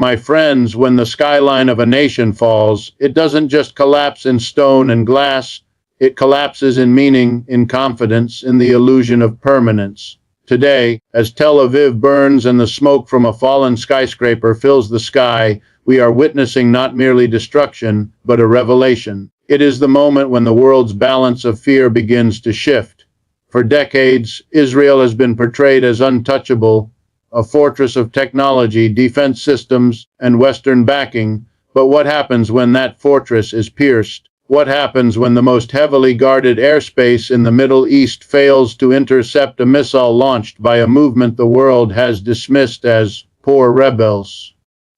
My friends, when the skyline of a nation falls, it doesn't just collapse in stone and glass, it collapses in meaning, in confidence, in the illusion of permanence. Today, as Tel Aviv burns and the smoke from a fallen skyscraper fills the sky, we are witnessing not merely destruction, but a revelation. It is the moment when the world's balance of fear begins to shift. For decades, Israel has been portrayed as untouchable, a fortress of technology, defense systems, and Western backing. But what happens when that fortress is pierced? What happens when the most heavily guarded airspace in the Middle East fails to intercept a missile launched by a movement the world has dismissed as poor rebels?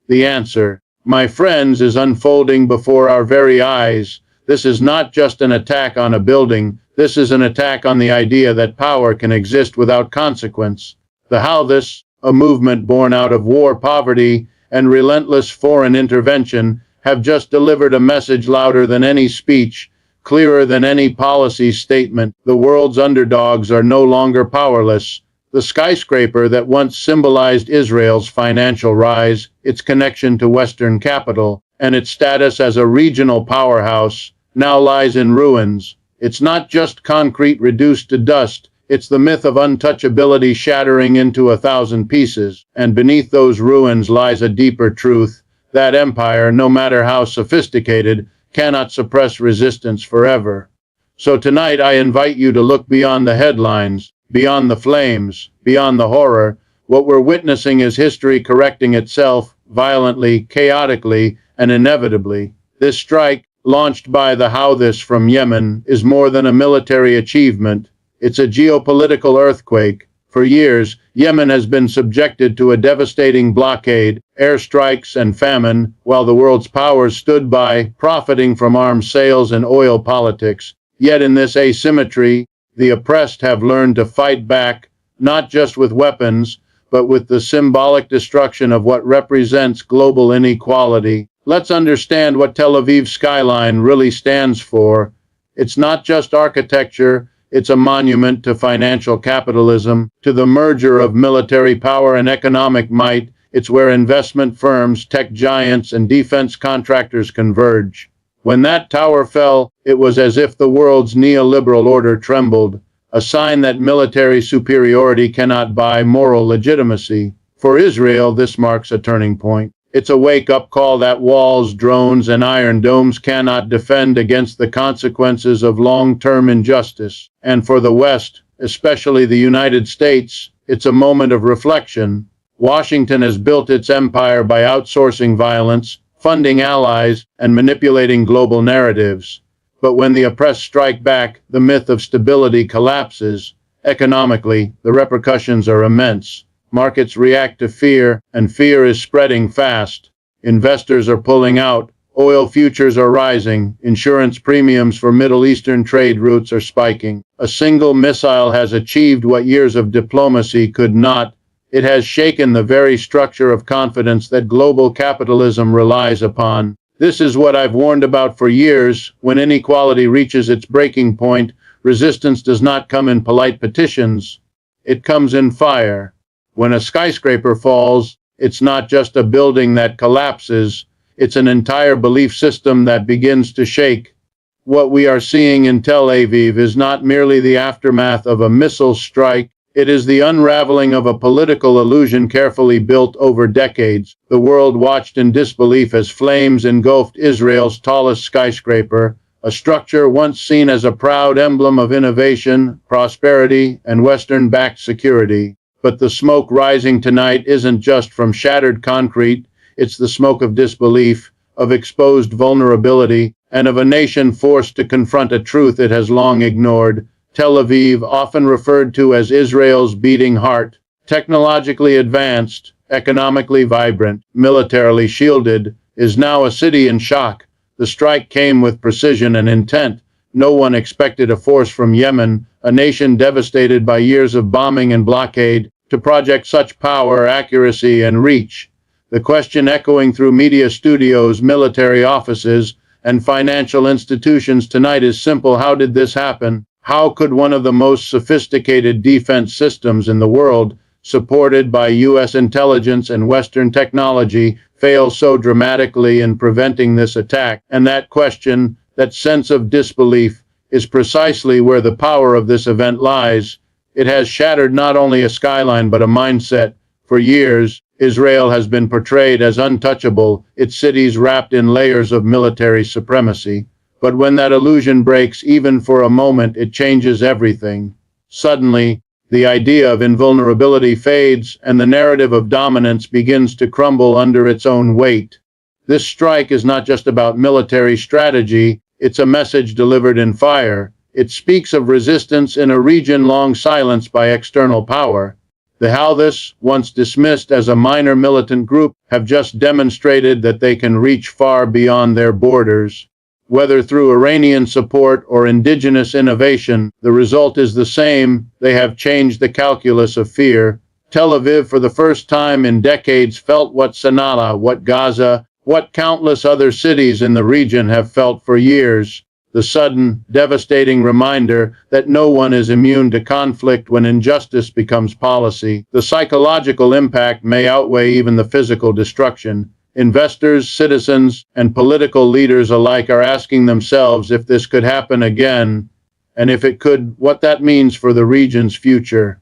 The answer, my friends, is unfolding before our very eyes. This is not just an attack on a building. This is an attack on the idea that power can exist without consequence. The Houthis, a movement born out of war, poverty, and relentless foreign intervention, have just delivered a message louder than any speech, clearer than any policy statement. The world's underdogs are no longer powerless. The skyscraper that once symbolized Israel's financial rise, its connection to Western capital, and its status as a regional powerhouse, now lies in ruins. It's not just concrete reduced to dust. It's the myth of untouchability shattering into 1,000 pieces, and beneath those ruins lies a deeper truth. That empire, no matter how sophisticated, cannot suppress resistance forever. So tonight I invite you to look beyond the headlines, beyond the flames, beyond the horror. What we're witnessing is history correcting itself, violently, chaotically, and inevitably. This strike, launched by the Houthis from Yemen, is more than a military achievement. It's a geopolitical earthquake. For years, Yemen has been subjected to a devastating blockade, airstrikes, and famine, while the world's powers stood by, profiting from arms sales and oil politics. Yet in this asymmetry, the oppressed have learned to fight back, not just with weapons, but with the symbolic destruction of what represents global inequality. Let's understand what Tel Aviv's skyline really stands for. It's not just architecture. It's a monument to financial capitalism, to the merger of military power and economic might. It's where investment firms, tech giants, and defense contractors converge. When that tower fell, it was as if the world's neoliberal order trembled, a sign that military superiority cannot buy moral legitimacy. For Israel, this marks a turning point. It's a wake-up call that walls, drones, and iron domes cannot defend against the consequences of long-term injustice. And for the West, especially the United States, it's a moment of reflection. Washington has built its empire by outsourcing violence, funding allies, and manipulating global narratives. But when the oppressed strike back, the myth of stability collapses. Economically, the repercussions are immense. Markets react to fear, and fear is spreading fast. Investors are pulling out, oil futures are rising, insurance premiums for Middle Eastern trade routes are spiking. A single missile has achieved what years of diplomacy could not. It has shaken the very structure of confidence that global capitalism relies upon. This is what I've warned about for years. When inequality reaches its breaking point, resistance does not come in polite petitions. It comes in fire. When a skyscraper falls, it's not just a building that collapses, it's an entire belief system that begins to shake. What we are seeing in Tel Aviv is not merely the aftermath of a missile strike, it is the unraveling of a political illusion carefully built over decades. The world watched in disbelief as flames engulfed Israel's tallest skyscraper, a structure once seen as a proud emblem of innovation, prosperity, and Western-backed security. But the smoke rising tonight isn't just from shattered concrete, it's the smoke of disbelief, of exposed vulnerability, and of a nation forced to confront a truth it has long ignored. Tel Aviv, often referred to as Israel's beating heart, technologically advanced, economically vibrant, militarily shielded, is now a city in shock. The strike came with precision and intent. No one expected a force from Yemen, a nation devastated by years of bombing and blockade, to project such power, accuracy, and reach. The question echoing through media studios, military offices, and financial institutions tonight is simple. How did this happen? How could one of the most sophisticated defense systems in the world supported by U.S. intelligence and Western technology, fail so dramatically in preventing this attack? And that question, that sense of disbelief, is precisely where the power of this event lies. It has shattered not only a skyline but a mindset. For years, Israel has been portrayed as untouchable, its cities wrapped in layers of military supremacy. But when that illusion breaks, even for a moment, it changes everything. Suddenly, the idea of invulnerability fades, and the narrative of dominance begins to crumble under its own weight. This strike is not just about military strategy, it's a message delivered in fire. It speaks of resistance in a region long silenced by external power. The Houthis, once dismissed as a minor militant group, have just demonstrated that they can reach far beyond their borders. Whether through Iranian support or indigenous innovation, the result is the same. They have changed the calculus of fear. Tel Aviv, for the first time in decades, felt what Sana'a, what Gaza, what countless other cities in the region have felt for years. The sudden, devastating reminder that no one is immune to conflict when injustice becomes policy. The psychological impact may outweigh even the physical destruction. Investors, citizens, and political leaders alike are asking themselves if this could happen again, and if it could, what that means for the region's future.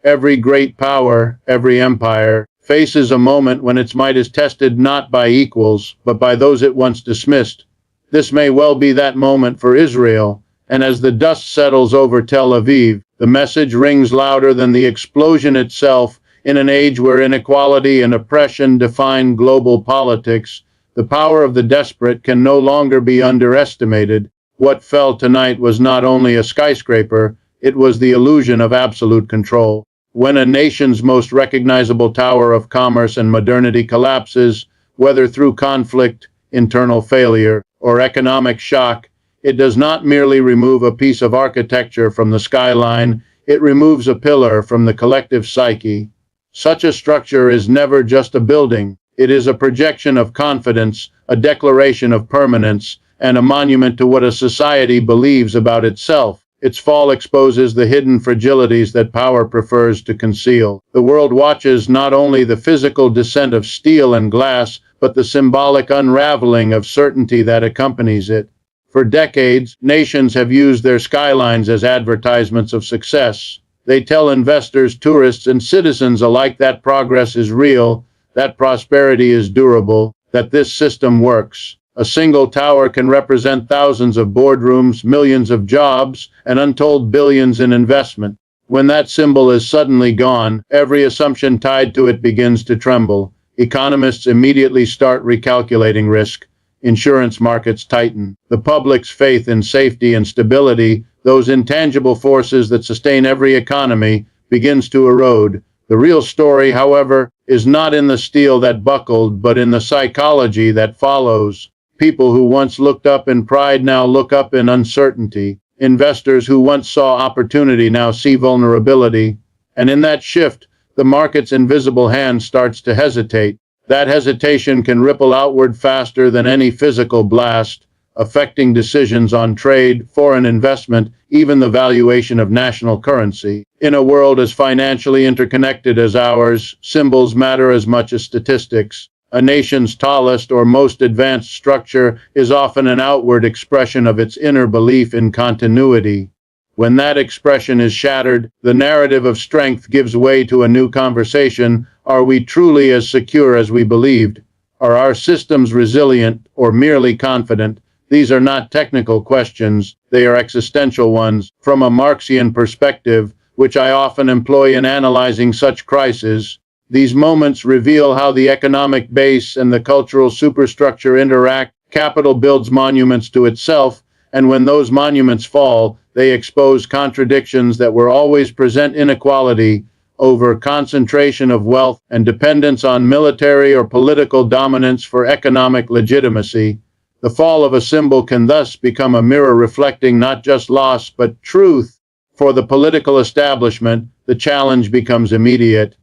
Every great power, every empire, faces a moment when its might is tested not by equals, but by those it once dismissed. This may well be that moment for Israel, and as the dust settles over Tel Aviv, the message rings louder than the explosion itself. In an age where inequality and oppression define global politics, the power of the desperate can no longer be underestimated. What fell tonight was not only a skyscraper, it was the illusion of absolute control. When a nation's most recognizable tower of commerce and modernity collapses, whether through conflict, internal failure, or economic shock, it does not merely remove a piece of architecture from the skyline, it removes a pillar from the collective psyche. Such a structure is never just a building. It is a projection of confidence, a declaration of permanence, and a monument to what a society believes about itself. Its fall exposes the hidden fragilities that power prefers to conceal. The world watches not only the physical descent of steel and glass, but the symbolic unraveling of certainty that accompanies it. For decades, nations have used their skylines as advertisements of success. They tell investors, tourists, and citizens alike that progress is real, that prosperity is durable, that this system works. A single tower can represent thousands of boardrooms, millions of jobs, and untold billions in investment. When that symbol is suddenly gone, every assumption tied to it begins to tremble. Economists immediately start recalculating risk. Insurance markets tighten. The public's faith in safety and stability, those intangible forces that sustain every economy, begins to erode. The real story, however, is not in the steel that buckled, but in the psychology that follows. People who once looked up in pride now look up in uncertainty. Investors who once saw opportunity now see vulnerability. And in that shift, the market's invisible hand starts to hesitate. That hesitation can ripple outward faster than any physical blast, affecting decisions on trade, foreign investment, even the valuation of national currency. In a world as financially interconnected as ours, symbols matter as much as statistics. A nation's tallest or most advanced structure is often an outward expression of its inner belief in continuity. When that expression is shattered, the narrative of strength gives way to a new conversation. Are we truly as secure as we believed? Are our systems resilient or merely confident? These are not technical questions, they are existential ones. From a Marxian perspective, which I often employ in analyzing such crises, these moments reveal how the economic base and the cultural superstructure interact. Capital builds monuments to itself, and when those monuments fall, they expose contradictions that were always present: inequality over concentration of wealth and dependence on military or political dominance for economic legitimacy. The fall of a symbol can thus become a mirror reflecting not just loss but truth. For the political establishment, the challenge becomes immediate.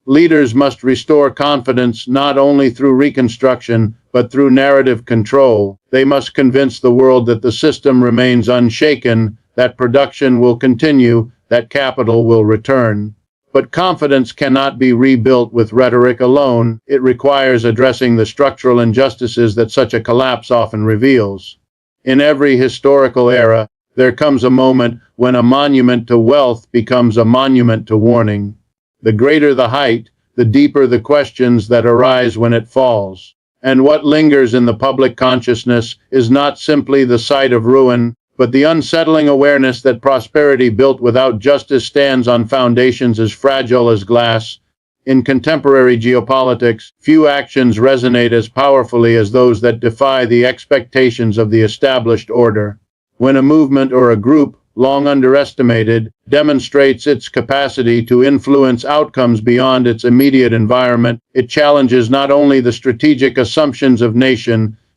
Leaders must restore confidence not only through reconstruction, but through narrative control. They must convince the world that the system remains unshaken, that production will continue, that capital will return. But confidence cannot be rebuilt with rhetoric alone. It requires addressing the structural injustices that such a collapse often reveals. In every historical era, there comes a moment when a monument to wealth becomes a monument to warning. The greater the height, the deeper the questions that arise when it falls. And what lingers in the public consciousness is not simply the sight of ruin, but the unsettling awareness that prosperity built without justice stands on foundations as fragile as glass. In contemporary geopolitics, few actions resonate as powerfully as those that defy the expectations of the established order. When a movement or a group, long underestimated, demonstrates its capacity to influence outcomes beyond its immediate environment, it challenges not only the strategic assumptions of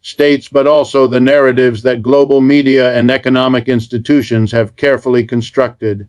states, but also the narratives that global media and economic institutions have carefully constructed.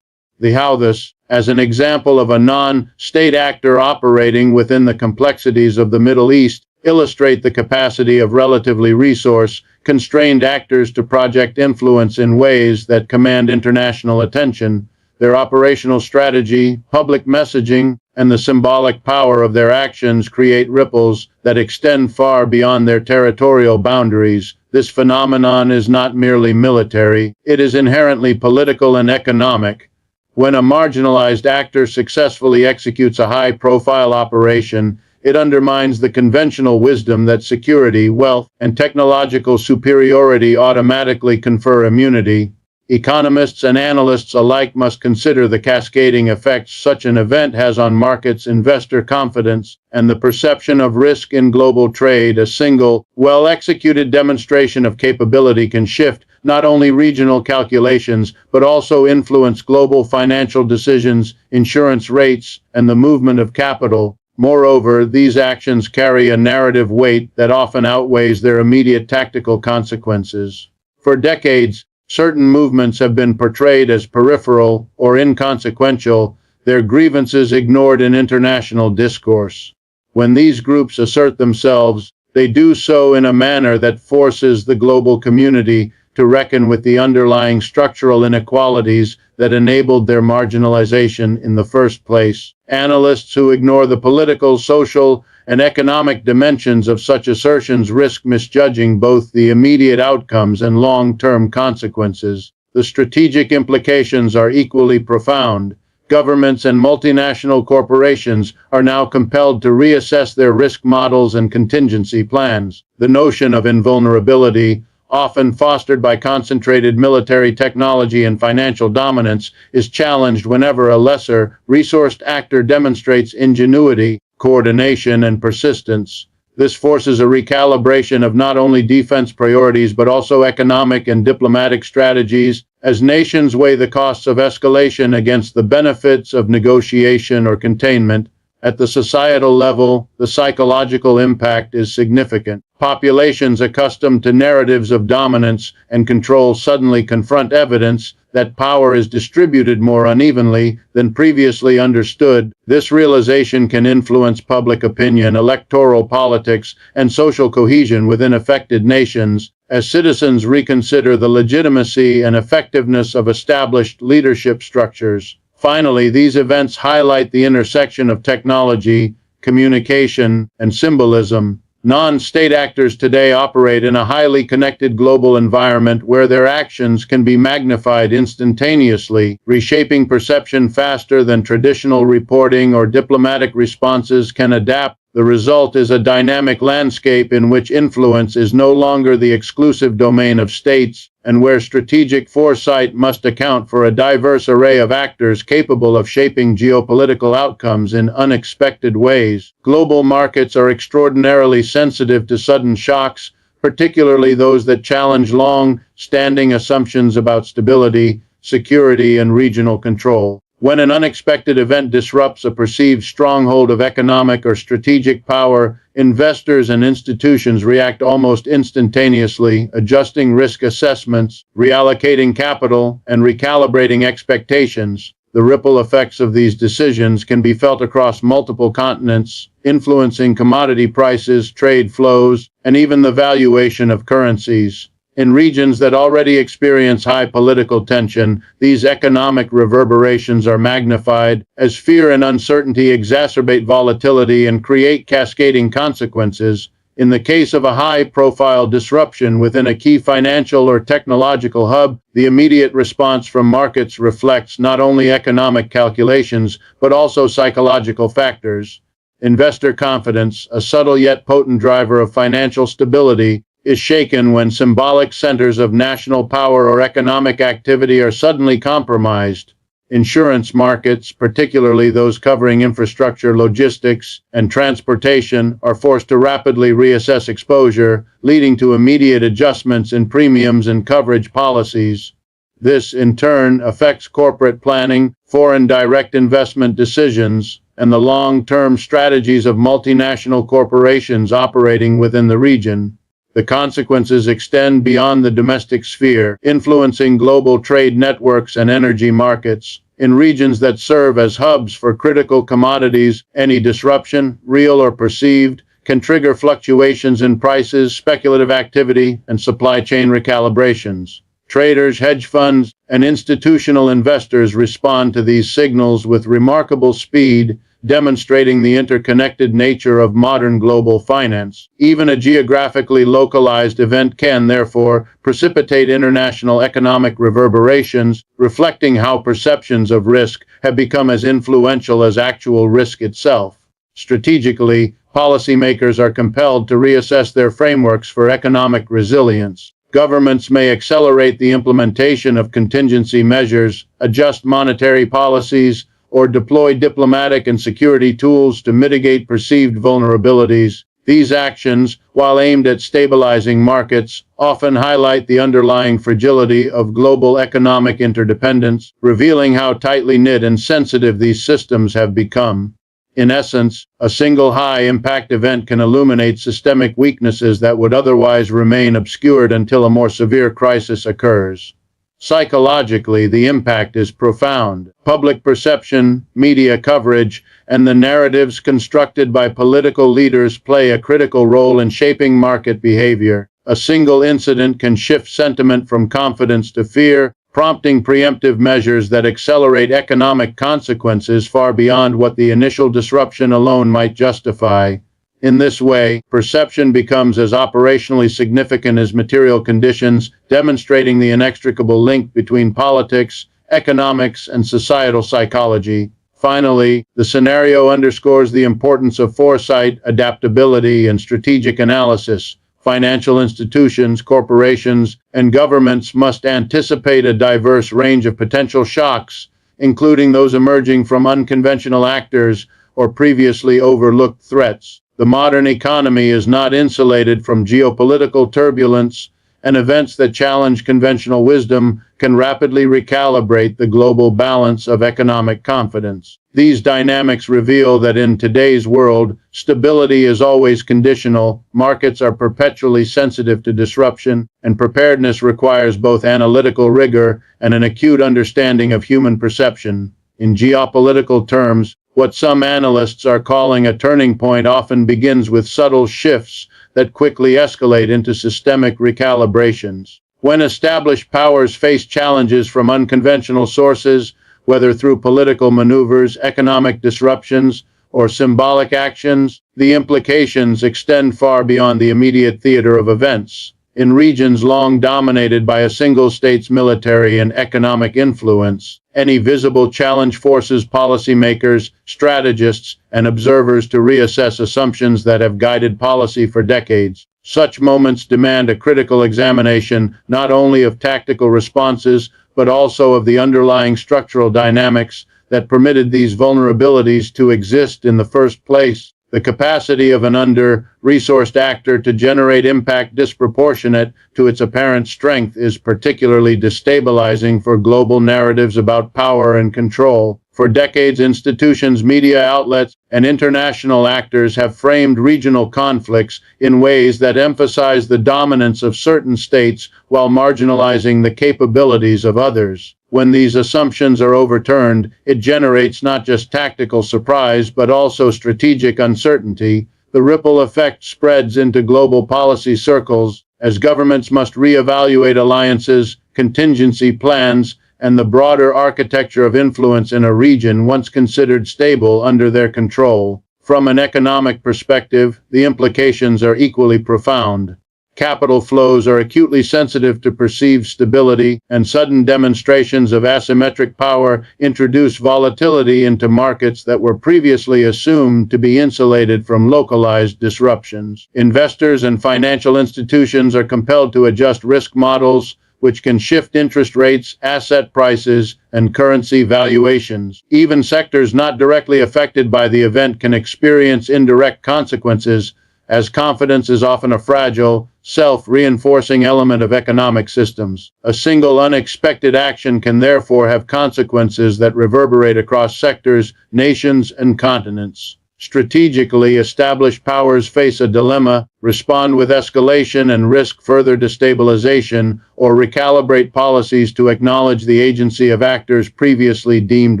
The Houthis, as an example of a non-state actor operating within the complexities of the Middle East, illustrate the capacity of relatively resource-constrained actors to project influence in ways that command international attention. Their operational strategy, public messaging, and the symbolic power of their actions create ripples that extend far beyond their territorial boundaries. This phenomenon is not merely military, it is inherently political and economic. When a marginalized actor successfully executes a high-profile operation, it undermines the conventional wisdom that security, wealth, and technological superiority automatically confer immunity. Economists and analysts alike must consider the cascading effects such an event has on markets, investor confidence, and the perception of risk in global trade. A single, well-executed demonstration of capability can shift not only regional calculations, but also influence global financial decisions, insurance rates, and the movement of capital. Moreover, these actions carry a narrative weight that often outweighs their immediate tactical consequences. For decades, certain movements have been portrayed as peripheral or inconsequential, their grievances ignored in international discourse. When these groups assert themselves, they do so in a manner that forces the global community to reckon with the underlying structural inequalities that enabled their marginalization in the first place. Analysts who ignore the political, social, and economic dimensions of such assertions risk misjudging both the immediate outcomes and long-term consequences. The strategic implications are equally profound. Governments and multinational corporations are now compelled to reassess their risk models and contingency plans. The notion of invulnerability, often fostered by concentrated military technology and financial dominance, is challenged whenever a lesser, resourced actor demonstrates ingenuity, coordination, and persistence. This forces a recalibration of not only defense priorities but also economic and diplomatic strategies, as nations weigh the costs of escalation against the benefits of negotiation or containment. At the societal level, the psychological impact is significant. Populations accustomed to narratives of dominance and control suddenly confront evidence that power is distributed more unevenly than previously understood. This realization can influence public opinion, electoral politics, and social cohesion within affected nations, as citizens reconsider the legitimacy and effectiveness of established leadership structures. Finally, these events highlight the intersection of technology, communication, and symbolism. Non-state actors today operate in a highly connected global environment where their actions can be magnified instantaneously, reshaping perception faster than traditional reporting or diplomatic responses can adapt. The result is a dynamic landscape in which influence is no longer the exclusive domain of states, and where strategic foresight must account for a diverse array of actors capable of shaping geopolitical outcomes in unexpected ways. Global markets are extraordinarily sensitive to sudden shocks, particularly those that challenge long-standing assumptions about stability, security, and regional control. When an unexpected event disrupts a perceived stronghold of economic or strategic power, investors and institutions react almost instantaneously, adjusting risk assessments, reallocating capital, and recalibrating expectations. The ripple effects of these decisions can be felt across multiple continents, influencing commodity prices, trade flows, and even the valuation of currencies. In regions that already experience high political tension, these economic reverberations are magnified as fear and uncertainty exacerbate volatility and create cascading consequences. In the case of a high-profile disruption within a key financial or technological hub, the immediate response from markets reflects not only economic calculations, but also psychological factors. Investor confidence, a subtle yet potent driver of financial stability, is shaken when symbolic centers of national power or economic activity are suddenly compromised. Insurance markets, particularly those covering infrastructure, logistics, and transportation, are forced to rapidly reassess exposure, leading to immediate adjustments in premiums and coverage policies. This, in turn, affects corporate planning, foreign direct investment decisions, and the long-term strategies of multinational corporations operating within the region. The consequences extend beyond the domestic sphere, influencing global trade networks and energy markets. In regions that serve as hubs for critical commodities, any disruption, real or perceived, can trigger fluctuations in prices, speculative activity, and supply chain recalibrations. Traders, hedge funds, and institutional investors respond to these signals with remarkable speed, demonstrating the interconnected nature of modern global finance. Even a geographically localized event can, therefore, precipitate international economic reverberations, reflecting how perceptions of risk have become as influential as actual risk itself. Strategically, policymakers are compelled to reassess their frameworks for economic resilience. Governments may accelerate the implementation of contingency measures, adjust monetary policies, or deploy diplomatic and security tools to mitigate perceived vulnerabilities. These actions, while aimed at stabilizing markets, often highlight the underlying fragility of global economic interdependence, revealing how tightly knit and sensitive these systems have become. In essence, a single high-impact event can illuminate systemic weaknesses that would otherwise remain obscured until a more severe crisis occurs. Psychologically, the impact is profound. Public perception, media coverage, and the narratives constructed by political leaders play a critical role in shaping market behavior. A single incident can shift sentiment from confidence to fear, prompting preemptive measures that accelerate economic consequences far beyond what the initial disruption alone might justify. In this way, perception becomes as operationally significant as material conditions, demonstrating the inextricable link between politics, economics, and societal psychology. Finally, the scenario underscores the importance of foresight, adaptability, and strategic analysis. Financial institutions, corporations, and governments must anticipate a diverse range of potential shocks, including those emerging from unconventional actors or previously overlooked threats. The modern economy is not insulated from geopolitical turbulence, and events that challenge conventional wisdom can rapidly recalibrate the global balance of economic confidence. These dynamics reveal that in today's world, stability is always conditional, markets are perpetually sensitive to disruption, and preparedness requires both analytical rigor and an acute understanding of human perception. In geopolitical terms, what some analysts are calling a turning point often begins with subtle shifts that quickly escalate into systemic recalibrations. When established powers face challenges from unconventional sources, whether through political maneuvers, economic disruptions, or symbolic actions, the implications extend far beyond the immediate theater of events. In regions long dominated by a single state's military and economic influence, any visible challenge forces policymakers, strategists, and observers to reassess assumptions that have guided policy for decades. Such moments demand a critical examination not only of tactical responses, but also of the underlying structural dynamics that permitted these vulnerabilities to exist in the first place. The capacity of an under-resourced actor to generate impact disproportionate to its apparent strength is particularly destabilizing for global narratives about power and control. For decades, institutions, media outlets, and international actors have framed regional conflicts in ways that emphasize the dominance of certain states while marginalizing the capabilities of others. When these assumptions are overturned, it generates not just tactical surprise but also strategic uncertainty. The ripple effect spreads into global policy circles, as governments must reevaluate alliances, contingency plans, and the broader architecture of influence in a region once considered stable under their control. From an economic perspective, the implications are equally profound. Capital flows are acutely sensitive to perceived stability, and sudden demonstrations of asymmetric power introduce volatility into markets that were previously assumed to be insulated from localized disruptions. Investors and financial institutions are compelled to adjust risk models, which can shift interest rates, asset prices, and currency valuations. Even sectors not directly affected by the event can experience indirect consequences, as confidence is often a fragile, self-reinforcing element of economic systems. A single unexpected action can therefore have consequences that reverberate across sectors, nations, and continents. Strategically, established powers face a dilemma: respond with escalation and risk further destabilization, or recalibrate policies to acknowledge the agency of actors previously deemed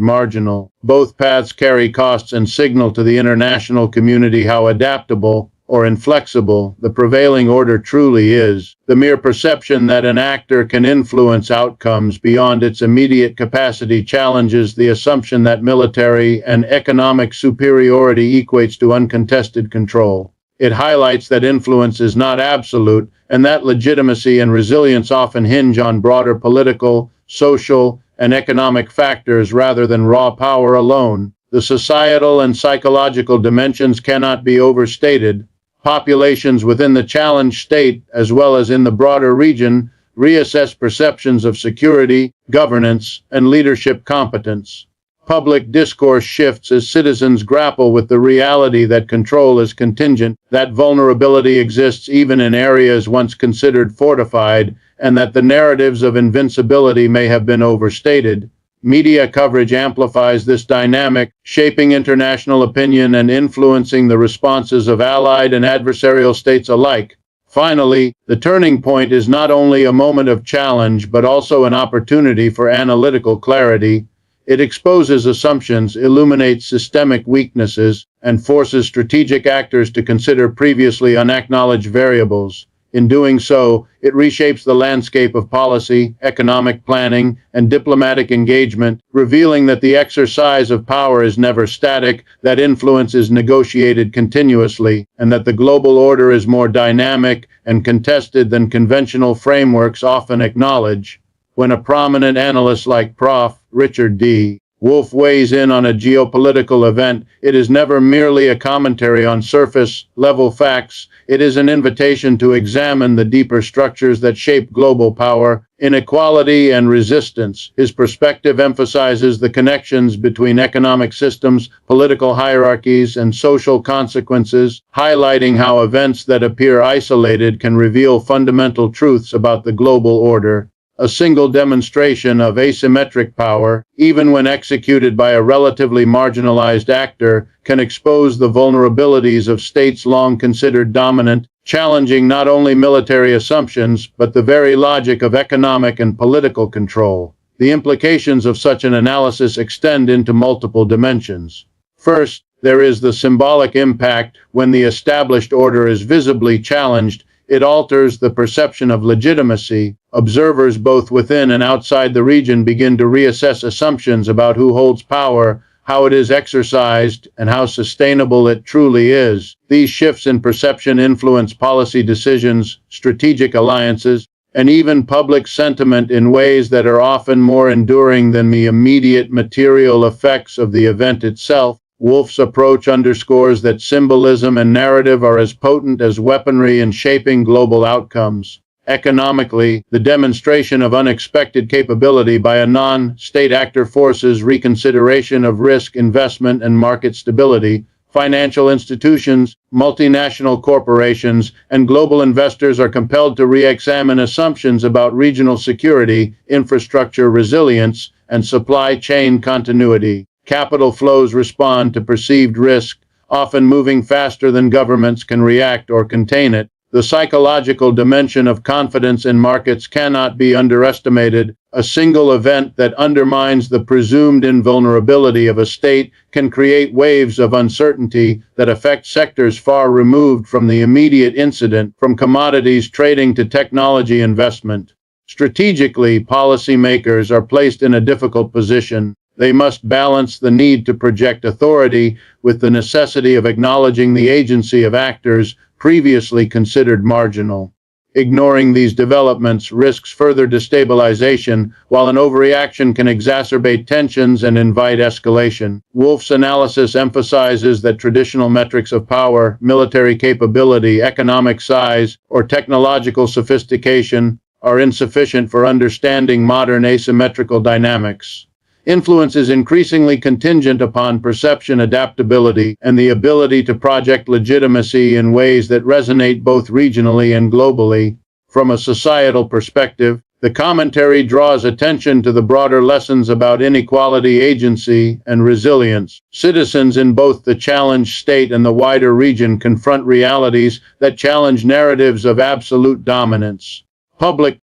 marginal. Both paths carry costs and signal to the international community how adaptable or inflexible the prevailing order truly is. The mere perception that an actor can influence outcomes beyond its immediate capacity challenges the assumption that military and economic superiority equates to uncontested control. It highlights that influence is not absolute, and that legitimacy and resilience often hinge on broader political, social, and economic factors rather than raw power alone. The societal and psychological dimensions cannot be overstated. Populations within the challenged state, as well as in the broader region, reassess perceptions of security, governance, and leadership competence. Public discourse shifts as citizens grapple with the reality that control is contingent, that vulnerability exists even in areas once considered fortified, and that the narratives of invincibility may have been overstated. Media coverage amplifies this dynamic, shaping international opinion and influencing the responses of allied and adversarial states alike. Finally, the turning point is not only a moment of challenge but also an opportunity for analytical clarity. It exposes assumptions, illuminates systemic weaknesses, and forces strategic actors to consider previously unacknowledged variables. In doing so, it reshapes the landscape of policy, economic planning, and diplomatic engagement, revealing that the exercise of power is never static, that influence is negotiated continuously, and that the global order is more dynamic and contested than conventional frameworks often acknowledge. When a prominent analyst like Prof. Richard D. Wolff weighs in on a geopolitical event, it is never merely a commentary on surface-level facts. It is an invitation to examine the deeper structures that shape global power, inequality, and resistance. His perspective emphasizes the connections between economic systems, political hierarchies, and social consequences, highlighting how events that appear isolated can reveal fundamental truths about the global order. A single demonstration of asymmetric power, even when executed by a relatively marginalized actor, can expose the vulnerabilities of states long considered dominant, challenging not only military assumptions, but the very logic of economic and political control. The implications of such an analysis extend into multiple dimensions. First, there is the symbolic impact. When the established order is visibly challenged, it alters the perception of legitimacy. Observers both within and outside the region begin to reassess assumptions about who holds power, how it is exercised, and how sustainable it truly is. These shifts in perception influence policy decisions, strategic alliances, and even public sentiment in ways that are often more enduring than the immediate material effects of the event itself. Wolff's approach underscores that symbolism and narrative are as potent as weaponry in shaping global outcomes. Economically, the demonstration of unexpected capability by a non-state actor forces reconsideration of risk, investment, and market stability. Financial institutions, multinational corporations, and global investors are compelled to re-examine assumptions about regional security, infrastructure resilience, and supply chain continuity. Capital flows respond to perceived risk, often moving faster than governments can react or contain it. The psychological dimension of confidence in markets cannot be underestimated. A single event that undermines the presumed invulnerability of a state can create waves of uncertainty that affect sectors far removed from the immediate incident, from commodities trading to technology investment. Strategically, policymakers are placed in a difficult position. They must balance the need to project authority with the necessity of acknowledging the agency of actors previously considered marginal. Ignoring these developments risks further destabilization, while an overreaction can exacerbate tensions and invite escalation. Wolff's analysis emphasizes that traditional metrics of power, military capability, economic size, or technological sophistication are insufficient for understanding modern asymmetrical dynamics. Influence is increasingly contingent upon perception adaptability and the ability to project legitimacy in ways that resonate both regionally and globally. From a societal perspective, the commentary draws attention to the broader lessons about inequality, agency, and resilience. Citizens in both the challenged state and the wider region confront realities that challenge narratives of absolute dominance. Public